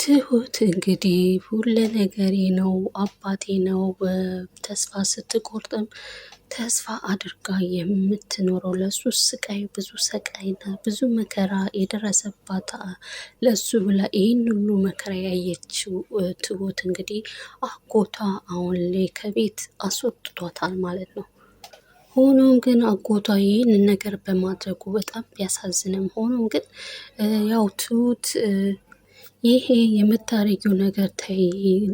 ትሁት እንግዲህ ሁሉ ነገሬ ነው፣ አባቴ ነው። ተስፋ ስትቆርጥም ተስፋ አድርጋ የምትኖረው ለሱ ስቃይ ብዙ ስቃይና ብዙ መከራ የደረሰባት ለሱ ብላ ይህን ሁሉ መከራ ያየችው ትሁት እንግዲህ አጎቷ አሁን ላይ ከቤት አስወጥቷታል ማለት ነው። ሆኖም ግን አጎቷ ይህንን ነገር በማድረጉ በጣም ቢያሳዝንም ሆኖም ግን ያው ትሁት ይሄ የምታረጊው ነገር ተይ፣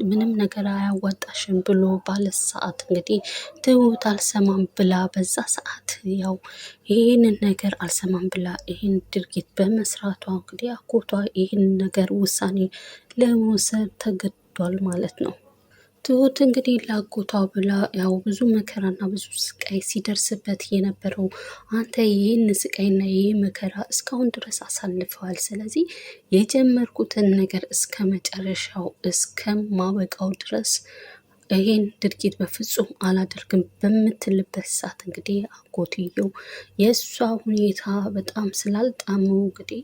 ምንም ነገር አያዋጣሽም ብሎ ባለ ሰዓት እንግዲህ ትሁት አልሰማም ብላ በዛ ሰዓት ያው ይህንን ነገር አልሰማም ብላ ይህን ድርጊት በመስራቷ እንግዲህ አጎቷ ይህን ነገር ውሳኔ ለመውሰድ ተገዷል ማለት ነው። ትሁት እንግዲህ ለአጎቷ ብላ ያው ብዙ መከራና ብዙ ስቃይ ሲደርስበት የነበረው አንተ ይህን ስቃይና ይህ መከራ እስካሁን ድረስ አሳልፈዋል። ስለዚህ የጀመርኩትን ነገር እስከ መጨረሻው እስከማበቃው ድረስ ይህን ድርጊት በፍጹም አላደርግም በምትልበት ሰዓት እንግዲህ አጎትየው የእሷ ሁኔታ በጣም ስላልጣመው እንግዲህ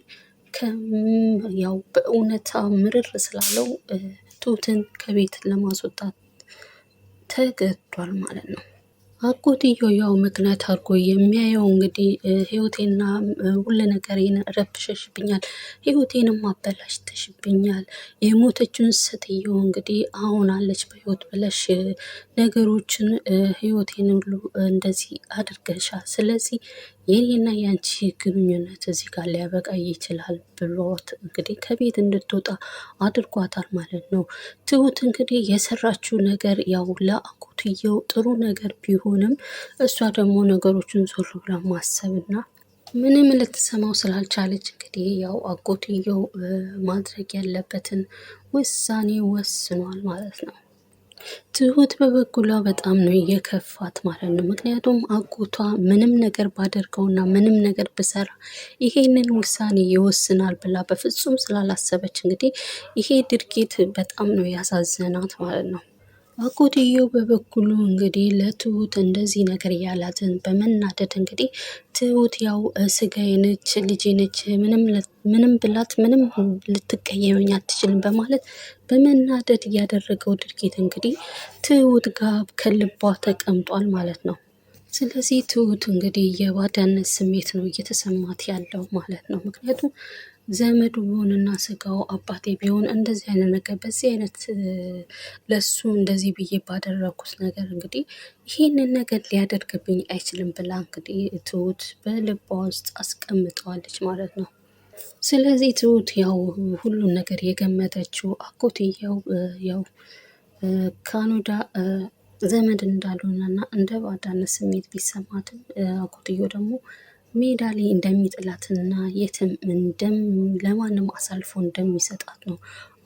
ያው በእውነታ ምርር ስላለው ትሁትን ከቤት ለማስወጣት ተገዷል ማለት ነው። አጎትየው ያው ምክንያት አድርጎ የሚያየው እንግዲህ ህይወቴና ሁሉ ነገሬን ረብሸሽብኛል፣ ህይወቴንም አበላሽተሽብኛል፣ የሞተችውን ሴትዮ እንግዲህ አሁን አለች በህይወት ብለሽ ነገሮችን ህይወቴን ሁሉ እንደዚህ አድርገሻል። ስለዚህ የኔና የአንቺ ግንኙነት እዚህ ጋር ሊያበቃ ይችላል ብሎት እንግዲህ ከቤት እንድትወጣ አድርጓታል ማለት ነው። ትሁት እንግዲህ የሰራችው ነገር ያው ለአጎትየው ጥሩ ነገር ቢሆንም እሷ ደግሞ ነገሮችን ዞር ብላ ማሰብና ምንም ልትሰማው ስላልቻለች እንግዲህ ያው አጎትየው ማድረግ ያለበትን ውሳኔ ወስኗል ማለት ነው። ትሁት በበኩሏ በጣም ነው የከፋት ማለት ነው። ምክንያቱም አጎቷ ምንም ነገር ባደርገውና ምንም ነገር ብሰራ ይሄንን ውሳኔ ይወስናል ብላ በፍጹም ስላላሰበች እንግዲህ ይሄ ድርጊት በጣም ነው ያሳዘናት ማለት ነው። አጎትየው በበኩሉ እንግዲህ ለትሁት እንደዚህ ነገር ያላትን በመናደድ እንግዲህ ትሁት ያው ስጋዬ ነች፣ ልጄ ነች፣ ምንም ብላት ምንም ልትቀየመኝ አትችልም በማለት በመናደድ ያደረገው ድርጊት እንግዲህ ትሁት ጋር ከልቧ ተቀምጧል ማለት ነው። ስለዚህ ትሁት እንግዲህ የባዳነት ስሜት ነው እየተሰማት ያለው ማለት ነው። ምክንያቱም ዘመዱ ቢሆንና ስጋው አባቴ ቢሆን እንደዚህ አይነት ነገር በዚህ አይነት ለሱ እንደዚህ ብዬ ባደረኩት ነገር እንግዲህ ይህንን ነገር ሊያደርግብኝ አይችልም ብላ እንግዲህ ትሁት በልቧ ውስጥ አስቀምጠዋለች ማለት ነው። ስለዚህ ትሁት ያው ሁሉን ነገር የገመተችው አጎትየው ያው ካናዳ ዘመድ እንዳልሆነና እንደ ባዳነት ስሜት ቢሰማትም አጎትየው ደግሞ ሜዳ ላይ እንደሚጥላትና የትም ለማንም አሳልፎ እንደሚሰጣት ነው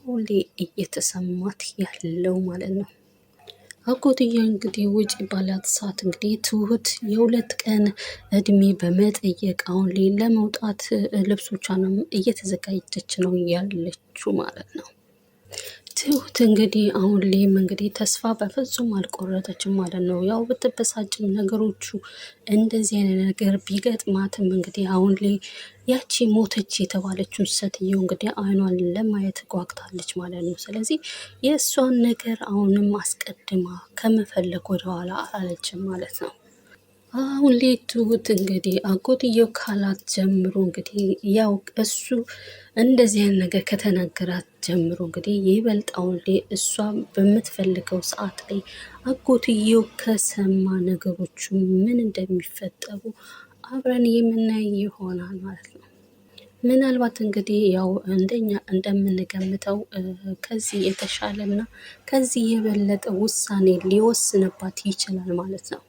ሁሌ እየተሰማት ያለው ማለት ነው። አጎትየው እንግዲህ ውጭ ባላት ሰዓት እንግዲህ ትሁት የሁለት ቀን እድሜ በመጠየቅ አሁን ላይ ለመውጣት ልብሶቿንም እየተዘጋጀች ነው ያለችው ማለት ነው። ትሁት እንግዲህ አሁን ላይም እንግዲህ ተስፋ በፍጹም አልቆረጠችም ማለት ነው። ያው ብትበሳጭም ነገሮቹ እንደዚህ አይነት ነገር ቢገጥማትም እንግዲህ አሁን ላይ ያቺ ሞተች የተባለችውን ሴትዮ እንግዲህ አይኗን ለማየት ጓግታለች ማለት ነው። ስለዚህ የእሷን ነገር አሁንም አስቀድማ ከመፈለግ ወደኋላ አላለችም ማለት ነው። አሁን ላይ ትሁት እንግዲህ አጎትየው ካላት ጀምሮ እንግዲህ ያው እሱ እንደዚህ አይነት ነገር ከተነገራት ጀምሮ እንግዲህ ይበልጥ አሁን ላይ እሷ በምትፈልገው ሰዓት ላይ አጎትየው ከሰማ ነገሮቹ ምን እንደሚፈጠሩ አብረን የምናይ ይሆናል ማለት ነው። ምናልባት እንግዲህ ያው እንደኛ እንደምንገምተው ከዚህ የተሻለና ከዚህ የበለጠ ውሳኔ ሊወስንባት ይችላል ማለት ነው።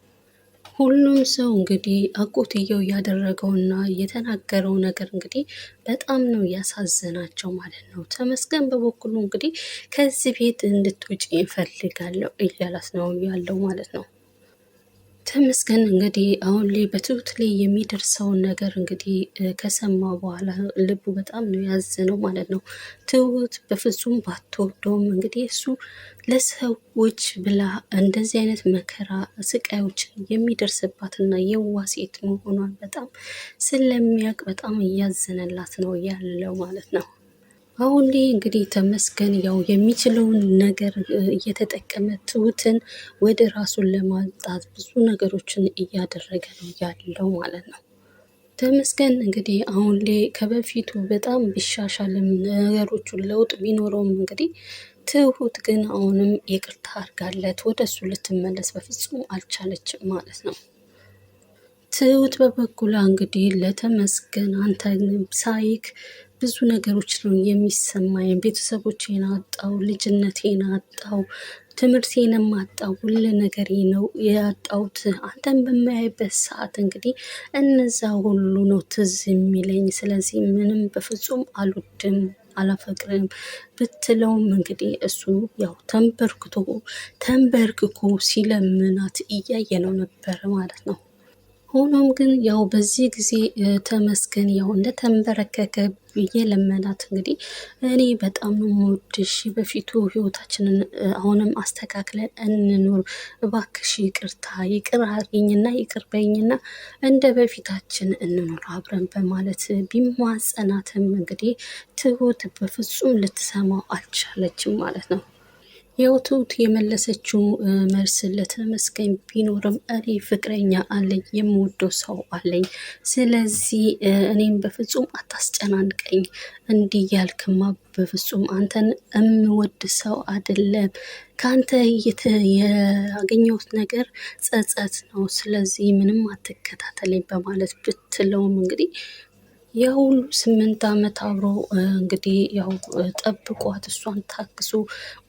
ሁሉም ሰው እንግዲህ አጎትየው ያደረገውና የተናገረው ነገር እንግዲህ በጣም ነው ያሳዘናቸው ማለት ነው። ተመስገን በበኩሉ እንግዲህ ከዚህ ቤት እንድትውጪ እፈልጋለሁ እያላት ነው ያለው ማለት ነው። ተመስገን እንግዲህ አሁን ላይ በትሁት ላይ የሚደርሰውን ነገር እንግዲህ ከሰማ በኋላ ልቡ በጣም ነው ያዘነው ማለት ነው። ትሁት በፍጹም ባትወደውም እንግዲህ እሱ ለሰዎች ብላ እንደዚህ አይነት መከራ ስቃዮችን የሚደርስባትና የዋህ ሴት መሆኗን በጣም ስለሚያውቅ በጣም እያዘነላት ነው ያለው ማለት ነው። አሁን ላይ እንግዲህ ተመስገን ያው የሚችለውን ነገር እየተጠቀመ ትሁትን ወደ ራሱን ለማምጣት ብዙ ነገሮችን እያደረገ ነው ያለው ማለት ነው። ተመስገን እንግዲህ አሁን ላይ ከበፊቱ በጣም ቢሻሻልም ነገሮቹን ለውጥ ቢኖረውም እንግዲህ ትሁት ግን አሁንም ይቅርታ አድርጋለት ወደ እሱ ልትመለስ በፍጹም አልቻለችም ማለት ነው። ትሁት በበኩሏ እንግዲህ ለተመስገን አንተ ሳይክ ብዙ ነገሮች ነው የሚሰማኝ። ቤተሰቦቼን አጣው፣ ልጅነቴን አጣው፣ ትምህርቴንም አጣው፣ ሁሉ ነገሬ ነው ያጣሁት። አንተን በማያይበት ሰዓት እንግዲህ እነዛ ሁሉ ነው ትዝ የሚለኝ። ስለዚህ ምንም በፍጹም አልወድም አላፈቅርም ብትለውም እንግዲህ እሱ ያው ተንበርክኮ ሲለምናት እያየ ነው ነበረ ማለት ነው። ሆኖም ግን ያው በዚህ ጊዜ ተመስገን ያው እንደተንበረከከ እየለመናት እንግዲህ እኔ በጣም ነው የምወድሽ፣ በፊቱ ህይወታችንን አሁንም አስተካክለን እንኑር፣ እባክሽ ይቅርታ ይቅር አርጊኝና ይቅር በይኝና እንደ በፊታችን እንኑር አብረን በማለት ቢማጸናትም እንግዲህ ትሁት በፍጹም ልትሰማው አልቻለችም ማለት ነው። ያው ትሁት የመለሰችው መልስ ለተመስገን ቢኖርም እኔ ፍቅረኛ አለኝ፣ የምወደው ሰው አለኝ። ስለዚህ እኔም በፍጹም አታስጨናንቀኝ፣ እንዲህ ያልክማ በፍጹም አንተን እምወድ ሰው አይደለም። ከአንተ ያገኘሁት ነገር ጸጸት ነው። ስለዚህ ምንም አትከታተለኝ በማለት ብትለውም እንግዲህ የሁሉ 8 ዓመት አብሮ እንግዲህ ያው ጠብቋት እሷን ታግሶ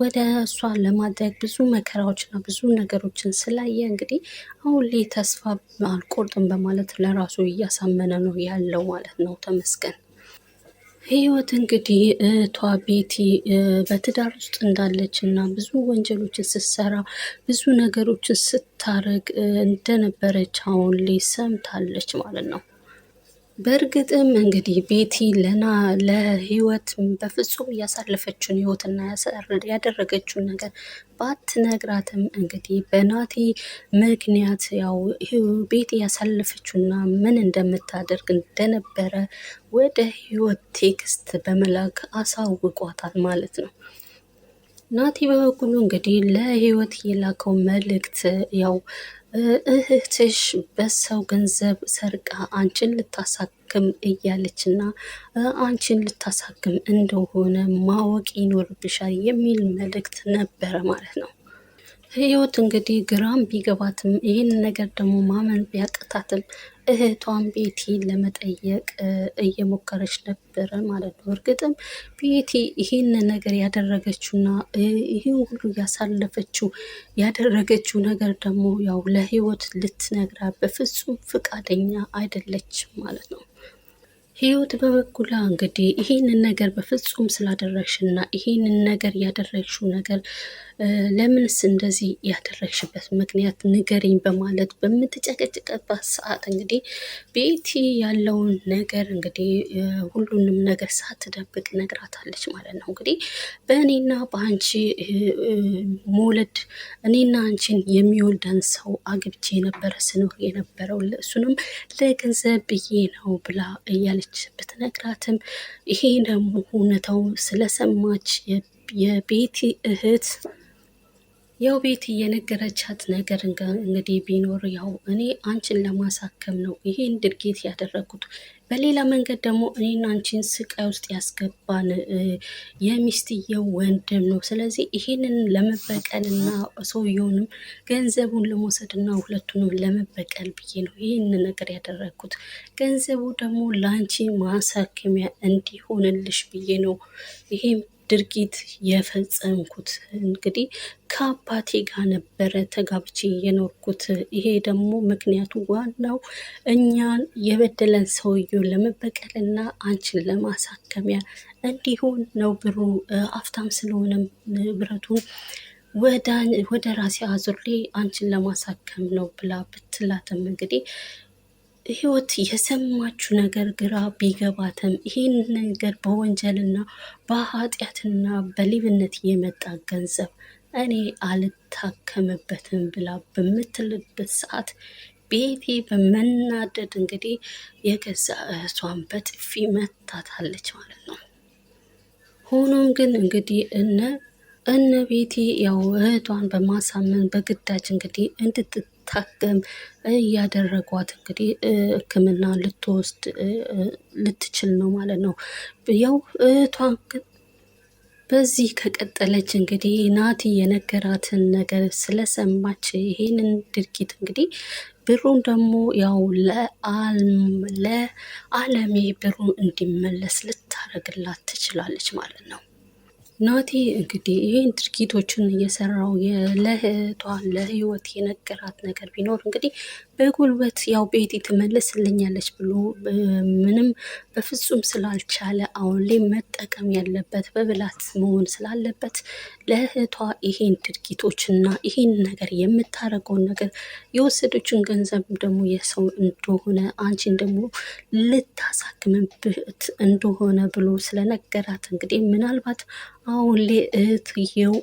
ወደ እሷ ለማድረግ ብዙ መከራዎችና ብዙ ነገሮችን ስላየ እንግዲህ አሁን ላይ ተስፋ አልቆርጥም በማለት ለራሱ እያሳመነ ነው ያለው ማለት ነው ተመስገን። ህይወት እንግዲህ እህቷ ቤቲ በትዳር ውስጥ እንዳለች እና ብዙ ወንጀሎችን ስትሰራ ብዙ ነገሮችን ስታረግ እንደነበረች አሁን ላይ ሰምታለች ማለት ነው። በእርግጥም እንግዲህ ቤቲ ለህይወት በፍጹም እያሳለፈችውን ህይወትና ያደረገችውን ነገር ባትነግራትም እንግዲህ በናቲ ምክንያት ያው ቤቲ ያሳለፈችውና ምን እንደምታደርግ እንደነበረ ወደ ህይወት ቴክስት በመላክ አሳውቋታል ማለት ነው። ናቲ በበኩሉ እንግዲህ ለህይወት የላከው መልእክት ያው እህትሽ በሰው ገንዘብ ሰርቃ አንቺን ልታሳክም እያለች እና አንቺን ልታሳክም እንደሆነ ማወቅ ይኖርብሻል የሚል መልእክት ነበረ ማለት ነው። ህይወት እንግዲህ ግራም ቢገባትም ይህን ነገር ደግሞ ማመን ቢያቅታትም እህቷን ቤቲ ለመጠየቅ እየሞከረች ነበረ ማለት ነው። እርግጥም ቤቲ ይህን ነገር ያደረገችውና ይህን ሁሉ ያደረገችው ነገር ደግሞ ያው ለህይወት ልትነግራት በፍጹም ፍቃደኛ አይደለችም ማለት ነው። ህይወት በበኩሏ እንግዲህ ይህንን ነገር በፍጹም ስላደረግሽና ይህንን ነገር ያደረግሽው ነገር ለምንስ እንደዚህ ያደረግሽበት ምክንያት ንገሪኝ በማለት በምትጨቀጭቀባት ሰዓት እንግዲህ ቤቲ ያለውን ነገር እንግዲህ ሁሉንም ነገር ሳትደብቅ ነግራታለች ማለት ነው። እንግዲህ በእኔና በአንቺ መውለድ እኔና አንቺን የሚወልደን ሰው አግብቼ የነበረ ስኖር የነበረው እሱንም ለገንዘብ ብዬ ነው ብላ እያለች ብትነግራትም ይሄ ደግሞ እውነታው ስለሰማች የቤቲ እህት ያው ቤቲ የነገረቻት ነገር እንግዲህ ቢኖር ያው እኔ አንቺን ለማሳከም ነው ይሄን ድርጊት ያደረጉት፣ በሌላ መንገድ ደግሞ እኔና አንቺን ስቃይ ውስጥ ያስገባን የሚስትየው ወንድም ነው። ስለዚህ ይሄንን ለመበቀልና ሰውየውንም ገንዘቡን ለመውሰድና ሁለቱንም ለመበቀል ብዬ ነው ይህን ነገር ያደረግኩት። ገንዘቡ ደግሞ ለአንቺ ማሳከሚያ እንዲሆንልሽ ብዬ ነው ይሄም ድርጊት የፈጸምኩት። እንግዲህ ከአባቴ ጋር ነበረ ተጋብቼ የኖርኩት። ይሄ ደግሞ ምክንያቱ ዋናው እኛን የበደለን ሰውዬው ለመበቀልና አንቺን ለማሳከሚያ እንዲሆን ነው። ብሩ አፍታም ስለሆነም ንብረቱን ወደ ራሴ አዙሬ አንቺን ለማሳከም ነው ብላ ብትላትም እንግዲህ ህይወት የሰማችው ነገር ግራ ቢገባትም ይህን ነገር በወንጀልና በኃጢአትና በሌብነት የመጣ ገንዘብ እኔ አልታከምበትም ብላ በምትልበት ሰዓት ቤቲ በመናደድ እንግዲህ የገዛ እህቷን በጥፊ መታታለች ማለት ነው። ሆኖም ግን እንግዲህ እነ ቤቲ ያው እህቷን በማሳመን በግዳጅ እንግዲህ እንድትታከም እያደረጓት እንግዲህ ሕክምና ልትወስድ ልትችል ነው ማለት ነው። ያው እህቷን ግን በዚህ ከቀጠለች እንግዲህ ናቲ የነገራትን ነገር ስለሰማች ይሄንን ድርጊት እንግዲህ ብሩን ደግሞ ያው ለአለሜ ብሩን እንዲመለስ ልታደርግላት ትችላለች ማለት ነው። ናቲ እንግዲህ ይህን ድርጊቶችን እየሰራው ለእህቷ ለህይወት የነገራት ነገር ቢኖር እንግዲህ በጉልበት ያው ቤቲ ትመልስልኛለች ብሎ ምንም በፍጹም ስላልቻለ አሁን ላይ መጠቀም ያለበት በብላት መሆን ስላለበት ለእህቷ ይሄን ድርጊቶችና ይሄን ነገር የምታደርገውን ነገር የወሰደችን ገንዘብ ደግሞ የሰው እንደሆነ አንቺን ደግሞ ልታሳክምበት እንደሆነ ብሎ ስለነገራት እንግዲህ ምናልባት አሁን ላይ እህትየው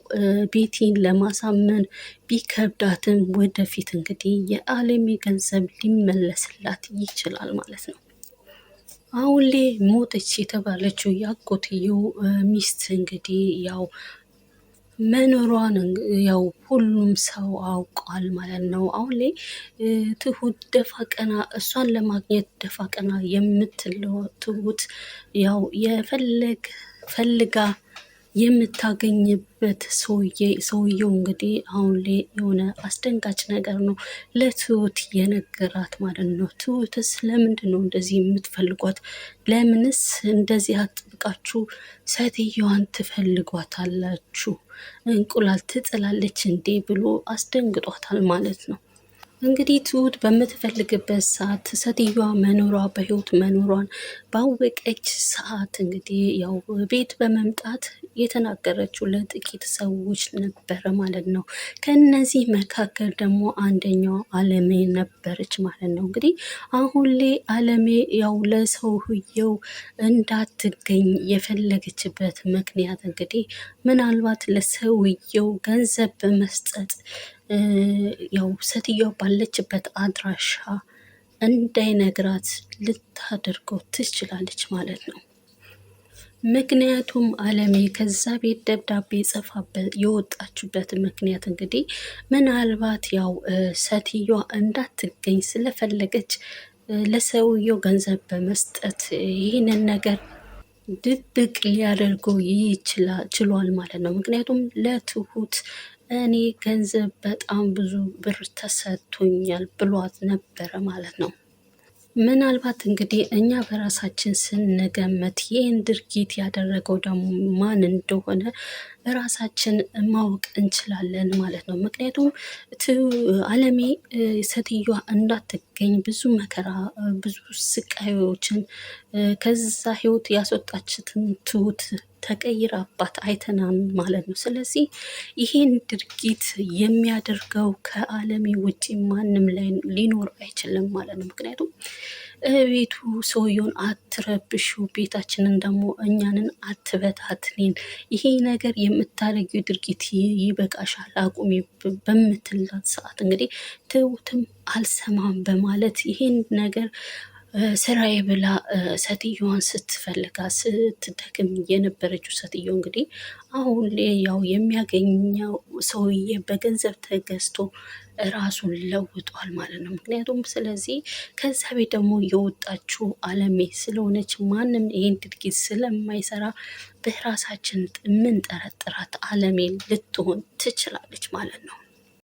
ቤቲን ለማሳመን ቢከብዳትም ወደፊት እንግዲህ የአለሜ ገንዘብ ሊመለስላት ይችላል ማለት ነው። አሁን ላይ ሞተች የተባለችው ያጎትየው ሚስት እንግዲህ ያው መኖሯን ያው ሁሉም ሰው አውቋል ማለት ነው። አሁን ላይ ትሁት ደፋ ቀና እሷን ለማግኘት ደፋ ቀና የምትለው ትሁት ያው ፈልጋ የምታገኝበት ሰውየው እንግዲህ አሁን ላይ የሆነ አስደንጋጭ ነገር ነው ለትሁት የነገራት ማለት ነው። ትሁትስ ለምንድን ነው እንደዚህ የምትፈልጓት? ለምንስ እንደዚህ አጥብቃችሁ ሴትየዋን ትፈልጓታላችሁ? እንቁላል ትጥላለች እንዴ ብሎ አስደንግጧታል ማለት ነው። እንግዲህ ትሁት በምትፈልግበት ሰዓት ሴትዮዋ መኖሯ በህይወት መኖሯን ባወቀች ሰዓት እንግዲህ ያው ቤት በመምጣት የተናገረችው ለጥቂት ሰዎች ነበረ ማለት ነው። ከነዚህ መካከል ደግሞ አንደኛው አለሜ ነበረች ማለት ነው። እንግዲህ አሁን ላይ አለሜ ያው ለሰውየው እንዳትገኝ የፈለገችበት ምክንያት እንግዲህ ምናልባት ለሰውየው ገንዘብ በመስጠት ያው ሴትዮዋ ባለችበት አድራሻ እንዳይነግራት ልታደርገው ትችላለች ማለት ነው። ምክንያቱም አለሜ ከዛ ቤት ደብዳቤ ጽፋበት የወጣችበት ምክንያት እንግዲህ ምናልባት ያው ሴትዮዋ እንዳትገኝ ስለፈለገች ለሰውየው ገንዘብ በመስጠት ይህንን ነገር ድብቅ ሊያደርገው ችሏል ማለት ነው። ምክንያቱም ለትሁት እኔ ገንዘብ በጣም ብዙ ብር ተሰጥቶኛል ብሏት ነበረ ማለት ነው። ምናልባት እንግዲህ እኛ በራሳችን ስንገመት ይህን ድርጊት ያደረገው ደግሞ ማን እንደሆነ ራሳችን ማወቅ እንችላለን ማለት ነው። ምክንያቱም አለሜ ሴትዮዋ እንዳትገኝ ብዙ መከራ ብዙ ስቃዮችን ከዛ ህይወት ያስወጣችትን ትሁት ተቀይራባት አይተናል ማለት ነው። ስለዚህ ይሄን ድርጊት የሚያደርገው ከአለሜ ውጪ ማንም ላይ ሊኖር አይችልም ማለት ነው። ምክንያቱም ቤቱ ሰውየውን አትረብሹ፣ ቤታችንን ደግሞ እኛንን አትበታትኔን፣ ይሄ ነገር የምታደርጊው ድርጊት ይበቃሻል አቁሚ በምትላት ሰዓት እንግዲህ ትሁትም አልሰማም በማለት ይሄን ነገር ስራዬ ብላ ሴትዮዋን ስትፈልጋ ስትደክም የነበረችው ሴትዮ እንግዲህ አሁን ላይ ያው የሚያገኘው ሰውዬ በገንዘብ ተገዝቶ ራሱን ለውጧል ማለት ነው። ምክንያቱም ስለዚህ ከዛ ቤት ደግሞ የወጣችው አለሜ ስለሆነች ማንም ይሄን ድርጊት ስለማይሰራ በራሳችን የምንጠረጥራት አለሜ ልትሆን ትችላለች ማለት ነው።